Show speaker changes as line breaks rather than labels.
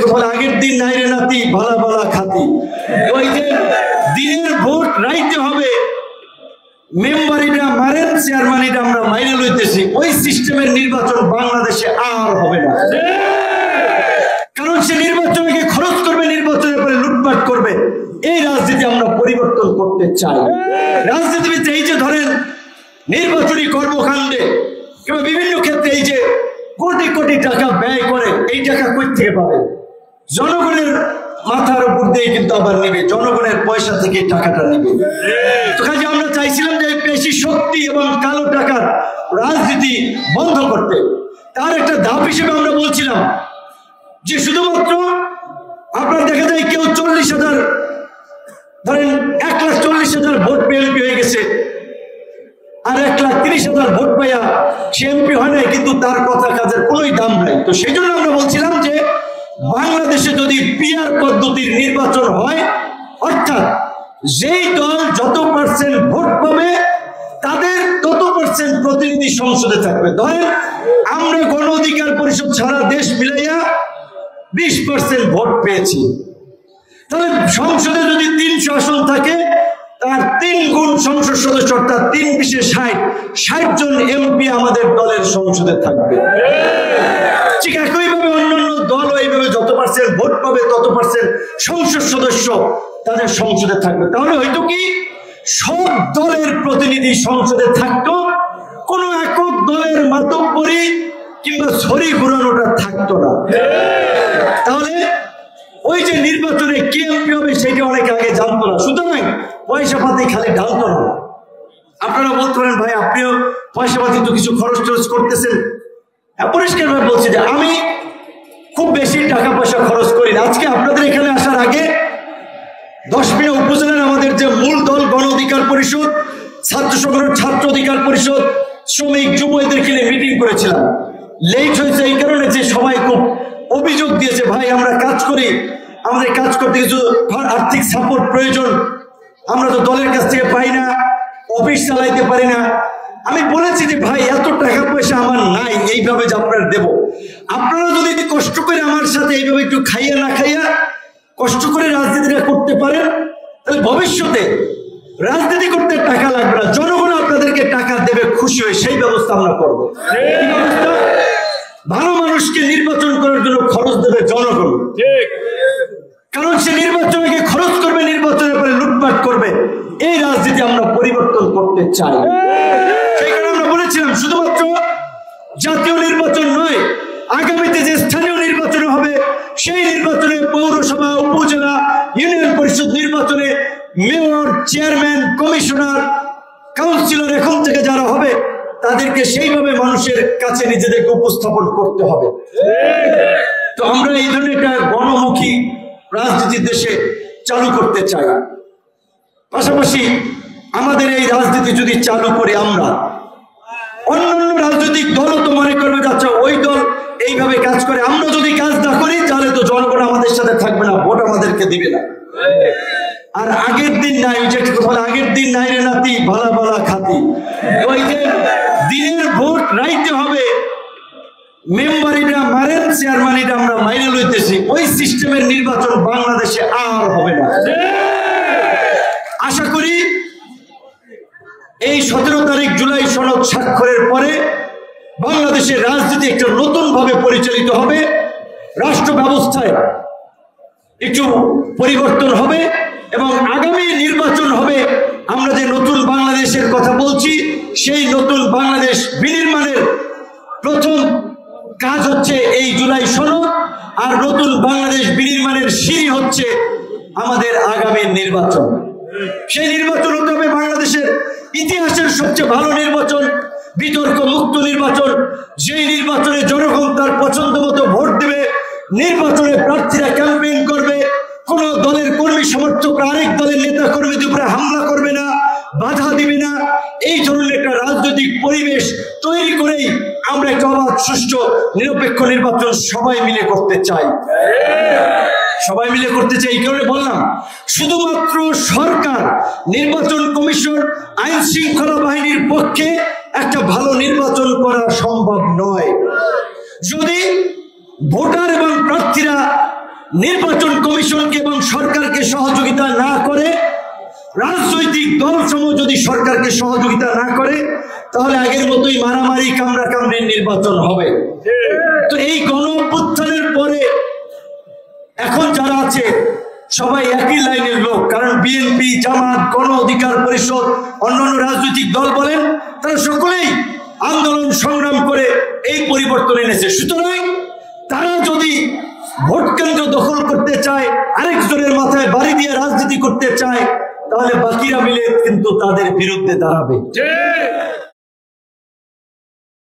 কথা বলে আগের দিন নাইরে নাতি ভালা ভালা খাতি। ওই যে দিনের ভোট রাইতে হবে, মেম্বারিটা মারেন চেয়ারম্যানিটা আমরা মাইনে লইতেছি, ওই সিস্টেমের নির্বাচন বাংলাদেশে আর হবে না। কারণ সে নির্বাচনকে খরচ করবে, নির্বাচনের পরে লুটপাট করবে। এই রাজনীতি আমরা পরিবর্তন করতে চাই। রাজনীতিবিদ এই যে ধরেন নির্বাচনী কর্মকাণ্ডে কিংবা বিভিন্ন ক্ষেত্রে এই যে কোটি কোটি টাকা ব্যয় করে, এই টাকা কই থেকে পাবে? জনগণের মাথার উপর দিয়ে কিন্তু আবার নেবে, জনগণের পয়সা থেকে টাকাটা নেবে। তো কাজে আমরা চাইছিলাম যে পেশি শক্তি এবং কালো টাকার রাজনীতি বন্ধ করতে। তার একটা ধাপ হিসেবে আমরা বলছিলাম যে শুধুমাত্র আপনার দেখা যায় কেউ 40,000 ধরেন 1,40,000 ভোট পেয়ে এমপি হয়ে গেছে, আর 1,30,000 ভোট পাইয়া সে এমপি হয় নাই, কিন্তু তার কথা কাজের কোনোই দাম নাই। তো সেই জন্য আমরা বলছিলাম যে বাংলাদেশে যদি পিআর পদ্ধতির নির্বাচন হয়, অর্থাৎ যেই দল যত পার্সেন্ট ভোট পাবে তাদের তত পার্সেন্ট প্রতিনিধি সংসদে থাকবে। ধরেন আমরা গণ অধিকার পরিষদ সারা দেশ মিলাইয়া 20% ভোট পেয়েছি, তাহলে সংসদে যদি 300 আসন থাকে, তার 3 গুণ সংসদ সদস্য, অর্থাৎ 3×20=60 জন এমপি আমাদের দলের সংসদে থাকবে। ঠিক একইভাবে অন্যান্য দল এইভাবে যত পার্সেন্ট ভোট পাবে তত পার্সেন্ট সংসদ সদস্য তাদের সংসদে থাকবে। তাহলে হয়তো কি সব দলের প্রতিনিধি সংসদে থাকতো, কোন একক দলের মাতব্বরি কিংবা ছড়ি ঘুরানোটা থাকতো না। তাহলে ওই যে নির্বাচনে কে এমপি হবে সেটা অনেক আগে জানতো না, সুতরাং পয়সা পাতি খালি ঢালতো না। আপনারা বলতে পারেন ভাই আপনিও পয়সা পাতি তো কিছু খরচ টরচ করতেছেন। পরিষ্কার ভাবে বলছি যে আমি খুব বেশি টাকা পয়সা খরচ করি না। আজকে আপনাদের এখানে আসার আগে 10 উপজেলার আমাদের যে মূল দল গণ অধিকার পরিষদ, ছাত্র সংগঠন ছাত্র অধিকার পরিষদ, শ্রমিক যুব এদেরকে নিয়ে মিটিং করেছিলাম। লেট হয়েছে এই কারণে যে সবাই খুব অভিযোগ দিয়েছে, ভাই আমরা কাজ করি, আমাদের কাজ করতে কিছু আর্থিক সাপোর্ট প্রয়োজন, আমরা তো দলের কাছ থেকে পাই না, অফিস চালাইতে পারি না। আমি বলেছি যে ভাই এত টাকা পয়সা আমার নাই এইভাবে যে আপনারা দেব, আপনারা যদি কষ্ট করে আমার সাথে এইভাবে একটু খাইয়া না খাইয়া কষ্ট করে রাজনীতিটা করতে পারেন, তাহলে ভবিষ্যতে রাজনীতি করতে টাকা লাগবে না, জনগণ আপনাদেরকে টাকা দেবে খুশি হয়ে, সেই ব্যবস্থা আমরা করবো। ভালো মানুষকে নির্বাচন করার জন্য খরচ দেবে জনগণ, কারণ সে নির্বাচনকে খরচ করবে, নির্বাচনের পরে লুটপাট করবে। এই রাজনীতি আমরা পরিবর্তন করতে চাই। সেই কারণে আমরা বলেছিলাম শুধুমাত্র জাতীয় নির্বাচন নয়, আগামীতে যে স্থানীয় নির্বাচন হবে সেই নির্বাচনে পৌরসভা, উপজেলা, ইউনিয়ন পরিষদ নির্বাচনে মেয়র, চেয়ারম্যান, কমিশনার, কাউন্সিলর এখন থেকে যারা হবে তাদেরকে সেইভাবে মানুষের কাছে নিজেদেরকে উপস্থাপন করতে হবে। তো আমরা এই ধরনের একটা গণমুখী রাজনীতি দেশে চালু করতে চাই। পাশাপাশি আমাদের এই রাজনীতি যদি চালু করি আমরা, অন্যান্য রাজনৈতিক দলও তো মনে করবে যাচ্ছে ওই দল এইভাবে কাজ করে, আমরা যদি কাজ না করি তাহলে তো জনগণ আমাদের সাথে থাকবে না, ভোট আমাদেরকে দিবে না। আর আগের দিন নাই, ওই যে কথা বলে আগের দিন নাইরে নাতি ভালা ভালা খাতি। ওই যে দিনের ভোট রাইতে হবে, মেম্বারিটা মারেন চেয়ারম্যানিটা আমরা মাইনে লইতেছি, ওই সিস্টেমের নির্বাচন বাংলাদেশে আর হবে না। আশা করি এই 17 তারিখ জুলাই সনদ স্বাক্ষরের পরে বাংলাদেশের রাজনীতি একটা নতুন ভাবে পরিচালিত হবে, রাষ্ট্র ব্যবস্থায় একটু পরিবর্তন হবে এবং আগামী নির্বাচন হবে। আমরা যে নতুন বাংলাদেশের কথা বলছি, সেই নতুন বাংলাদেশ বিনির্মাণের প্রথম কাজ হচ্ছে এই জুলাই সনদ, আর নতুন বাংলাদেশ বিনির্মাণের সিঁড়ি হচ্ছে আমাদের আগামী নির্বাচন। সেই নির্বাচন হতে হবে বাংলাদেশের ইতিহাসের সবচেয়ে ভালো নির্বাচন, বিতর্ক মুক্ত নির্বাচন, যেই নির্বাচনে জনগণ তার পছন্দ মতো ভোট দেবে, নির্বাচনে প্রার্থীরা ক্যাম্পেইন করবে, কোন দলের কর্মী সমর্থকরা আরেক দলের নেতা কর্মীদের উপরে হামলা করবে না, বাধা দিবে না। এই ধরনের একটা রাজনৈতিক পরিবেশ তৈরি করেই আমরা একটা অবাধ, সুষ্ঠু, নিরপেক্ষ নির্বাচন সবাই মিলে করতে চাই। সবাই মিলে করতে চাই এই কারণে বললাম, শুধুমাত্র সরকার, নির্বাচন কমিশন, আইন শৃঙ্খলা বাহিনীর পক্ষে একটা ভালো নির্বাচন করা সম্ভব নয়। যদি ভোটার এবং প্রার্থীরা নির্বাচন কমিশনকে এবং সরকারকে সহযোগিতা না করে, রাজনৈতিক দলসমূহ যদি সরকারকে সহযোগিতা না করে, তাহলে আগের মতোই মারামারি কামড়াকামড়ির নির্বাচন হবে। তো এই গণ-অভ্যুত্থানের পরে এখন যারা আছে সবাই একই লাইনের লোক, কারণ বিএনপি, জামাত, গণ অধিকার পরিষদ, অন্যান্য রাজনৈতিক দল বলেন, তারা সকলেই আন্দোলন সংগ্রাম করে এই পরিবর্তন এনেছে। সুতরাং তারা যদি ভোট কেন্দ্র দখল করতে চায়, আরেকজনের মাথায় বাড়ি দিয়ে রাজনীতি করতে চায়, তাহলে বাকিরা মিলে কিন্তু তাদের বিরুদ্ধে দাঁড়াবে।